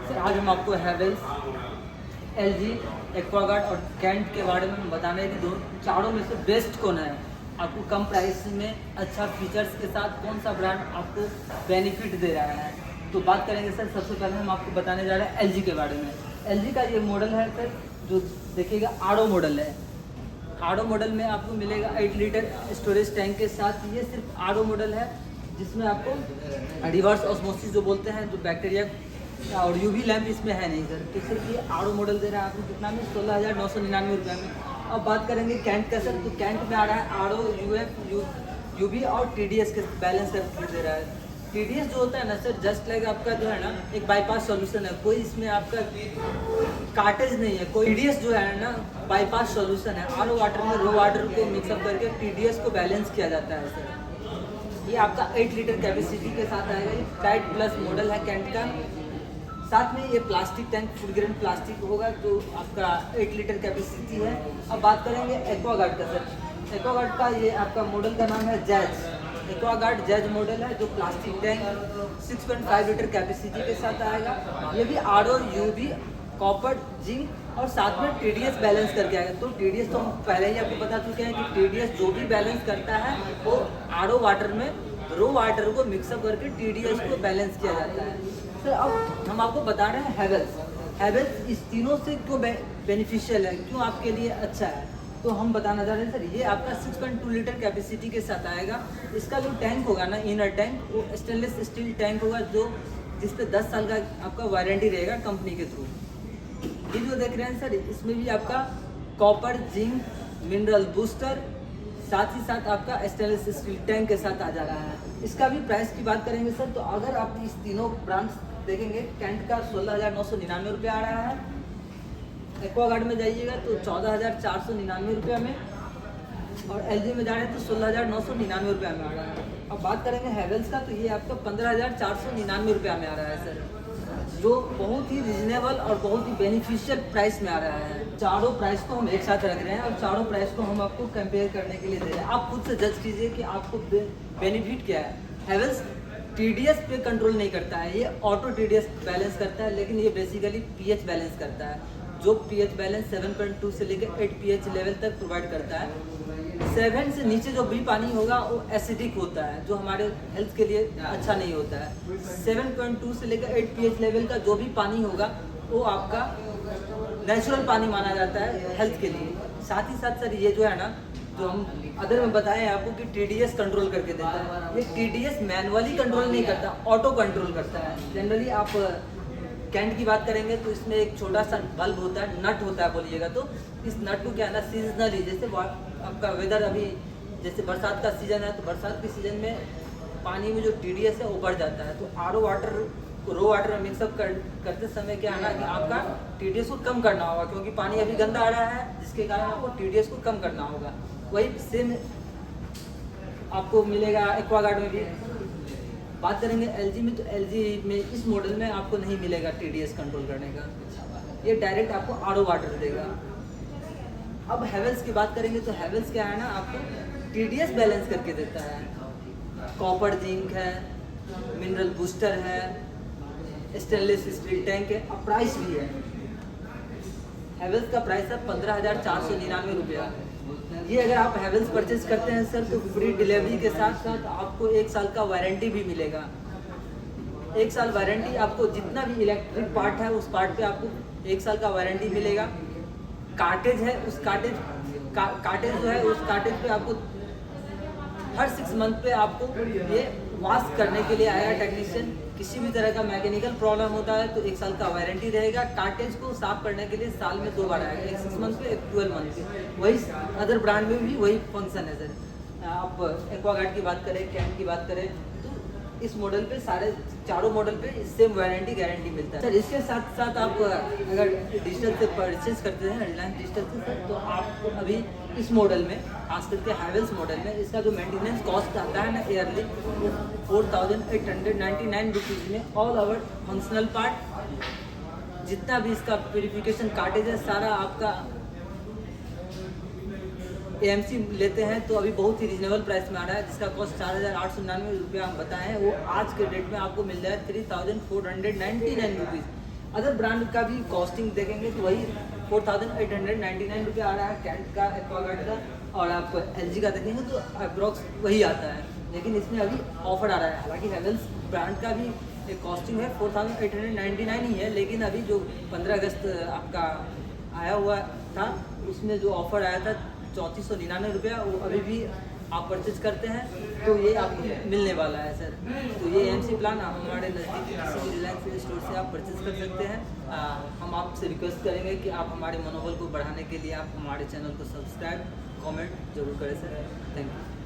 Sir आज हम आपको हैवेल्स, एलजी, एक्वागार्ड और कैंट के बारे में बताने की दो चारों में से बेस्ट कौन है, आपको कम प्राइस में अच्छा फीचर्स के साथ कौन सा ब्रांड आपको बेनिफिट दे रहा है। तो बात करेंगे सर, सबसे पहले हम आपको बताने जा रहे हैं एलजी के बारे में। एलजी का ये मॉडल है सर, जो देखिएगा आरओ मॉडल है। आरओ मॉडल में आपको मिलेगा 8 लीटर स्टोरेज टैंक के साथ। ये सिर्फ आरओ मॉडल है जिसमें आपको रिवर्स ऑस्मोसिस जो बोलते हैं, जो बैक्टीरिया और यूवी लैम्प इसमें है नहीं सर। तो सिर्फ ये आरओ मॉडल दे रहा है आपको कितना में, 16,999 रुपये में। अब बात करेंगे कैंट का सर, तो कैंट में आ रहा है आरओ, यूएफ, यूवी और टीडीएस के बैलेंस करके दे रहा है। टीडीएस जो होता है ना सर, जस्ट लाइक आपका जो है ना एक बाईपास सॉल्यूशन है, कोई इसमें आपका कार्टेज नहीं है। कोई टीडीएस जो है ना बाईपास सॉल्यूशन है, आरओ वाटर में रो वाटर को मिक्सअप करके टीडीएस को बैलेंस किया जाता है सर। ये आपका 8 लीटर कैपेसिटी के साथ आएगा। ये टाइट प्लस मॉडल है कैंट का। साथ में ये plastic tank, food grade plastic होगा, जो आपका 8 लीटर कैपेसिटी है। अब बात करेंगे एक्वागार्ड का सर। एक्वागार्ड का ये आपका मॉडल का नाम है जैज। एक्वागार्ड जैज मॉडल है, जो प्लास्टिक टैंक 6.5 लीटर कैपेसिटी के साथ आएगा। ये भी आरओ, यूवी, कॉपर, जिंक और साथ में टीडीएस बैलेंस करके आएगा। तो टीडीएस तो हम पहले ही आपको बता चुके हैं कि टीडीएस जो भी बैलेंस करता है वो आरओ वाटर में रो वाटर को मिक्सअप करके टीडीएस को बैलेंस किया जाता है सर। अब हम आपको बता रहे हैं हैवेल्स। हैवेल्स इस तीनों से क्यों बेनिफिशियल है, क्यों आपके लिए अच्छा है, तो हम बताना चाह रहे हैं सर। ये आपका 6.2 लीटर कैपेसिटी के साथ आएगा। इसका जो टैंक होगा ना, इनर टैंक, वो स्टेनलेस स्टील टैंक होगा, जो जिस पे 10 साल का आपका वारंटी रहेगा कंपनी के थ्रू। ये जो देख रहे हैं सर, इसमें भी आपका कॉपर, जिंक, मिनरल बूस्टर, साथ ही साथ आपका स्टेनलेस स्टील टैंक के साथ आ जा रहा है। इसका भी प्राइस की बात करेंगे सर, तो अगर आप इस तीनों ब्रांड्स देखेंगे, कैंट का 16,999 रुपये आ रहा है। एक्वागार्ड में जाइएगा तो 14,499 रुपये में, और एलजी में जा रहे हैं तो 16,999 रुपये में आ रहा है। अब बात करेंगे हैवेल्स का, तो ये आपका 15,499 रुपये में आ रहा है सर, जो बहुत ही रिजनेबल और बहुत ही बेनिफिशियल प्राइस में आ रहा है। चारों प्राइस को हम एक साथ रख रहे हैं और चारों प्राइस को हम आपको कंपेयर करने के लिए दे रहे हैं। आप खुद से जज कीजिए कि आपको बेनिफिट क्या है। हैवेल्स टीडीएस पे कंट्रोल नहीं करता है, ये ऑटो टीडीएस बैलेंस करता है, लेकिन ये बेसिकली पीएच बैलेंस करता है, जो पीएच बैलेंस 7.2 से लेकर 8 पीएच लेवल तक प्रोवाइड करता है। 7 से नीचे जो भी पानी होगा वो एसिडिक होता है, जो हमारे हेल्थ के लिए अच्छा नहीं होता है। 7.2 से लेकर 8 पीएच लेवल का जो भी पानी होगा वो आपका नेचुरल पानी माना जाता है हेल्थ के लिए। साथ ही साथ सर, ये जो है ना, जो हम अदर में बताए हैं आपको कि टीडीएस कंट्रोल करके देता है, ये टीडीएस मैनुअली कंट्रोल नहीं करता, ऑटो कंट्रोल करता है। जनरली आप कैंट की बात करेंगे तो इसमें एक छोटा सा बल्ब होता है, नट होता है बोलिएगा, तो इस नट को क्या है ना, सीजनली, जैसे आपका वेदर अभी जैसे बरसात का सीज़न है, तो बरसात के सीज़न में पानी में जो टीडीएस है वो बढ़ जाता है। तो आरओ वाटर को रो वाटर में मिक्सअप करते समय क्या है ना कि आपका टीडीएस को कम करना होगा, क्योंकि पानी अभी गंदा आ रहा है, जिसके कारण आपको टीडीएस को कम करना होगा। वही सेम आपको मिलेगा एक्वागार्ड में भी। बात करेंगे एलजी में, तो एलजी में इस मॉडल में आपको नहीं मिलेगा टीडीएस कंट्रोल करने का, ये डायरेक्ट आपको आरओ वाटर देगा। अब हैवेल्स की बात करेंगे तो हैवेल्स क्या है ना, आपको टीडीएस बैलेंस करके देता है। कॉपर, जिंक है, मिनरल बूस्टर है, स्टेनलेस स्टील टैंक है, और प्राइस भी है। हैवेल्स का प्राइस है 15,499 रुपया। ये अगर आप हैवेल्स परचेज करते हैं सर, तो फ्री डिलीवरी के साथ साथ आपको 1 साल का वारंटी भी मिलेगा। 1 साल वारंटी, आपको जितना भी इलेक्ट्रिक पार्ट है उस पार्ट पे आपको 1 साल का वारंटी मिलेगा। कार्टेज है, उस कार्टेज जो है उस कार्टेज पे आपको हर 6 मंथ पे आपको ये वॉश करने के लिए आएगा टेक्नीशियन। किसी भी तरह का मैकेनिकल प्रॉब्लम होता है तो 1 साल का वारंटी रहेगा। कार्टेज को साफ करने के लिए साल में 2 बार आएगा, एक 6 मंथ पे, एक 12 मंथ पे। वही अदर ब्रांड में भी वही फंक्शन है सर। आप एक्वागार्ड की बात करें, कैंट की बात करें, तो इस मॉडल पे सारे चारों मॉडल पे सेम वारंटी गारंटी मिलता है सर। इसके साथ साथ आप अगर डिजिटल से परचेज करते हैं, रिलायंस डिजिटल से सर, तो आप अभी इस मॉडल में, खास करके हैवेल्स मॉडल में, इसका जो मेंटेनेंस कॉस्ट आता है ना ईयरली, वो 4,899 रुपीज़ में ऑल ओवर फंक्शनल पार्ट, जितना भी इसका प्यूरिफिकेशन कार्टेज है, सारा आपका एएमसी लेते हैं तो अभी बहुत ही रिजनेबल प्राइस में आ रहा है, जिसका कॉस्ट 4,899 रुपये हम बताएं, वो आज के डेट में आपको मिल जाए 3,499 रुपीज़। अदर ब्रांड का भी कॉस्टिंग देखेंगे तो वही 4,899 रुपये आ रहा है कैंट का, एक्वागार्ड का, और आप LG का देखेंगे तो अप्रॉक्स वही आता है। लेकिन इसमें अभी ऑफर आ रहा है, हालांकि हेवल्स ब्रांड का भी एक कॉस्टिंग है 4,899 ही है, लेकिन अभी जो 15 अगस्त आपका आया हुआ था उसमें जो ऑफर आया था 3499 रुपया, वो अभी भी आप परचेज करते हैं तो ये आपको मिलने वाला है सर। तो ये AMC प्लान आप हमारे नज़दीक किसी भी रिलायंस स्टोर से आप परचेज कर सकते हैं। हम आपसे रिक्वेस्ट करेंगे कि आप हमारे मनोबल को बढ़ाने के लिए आप हमारे चैनल को सब्सक्राइब, कमेंट जरूर करें सर। Thank you.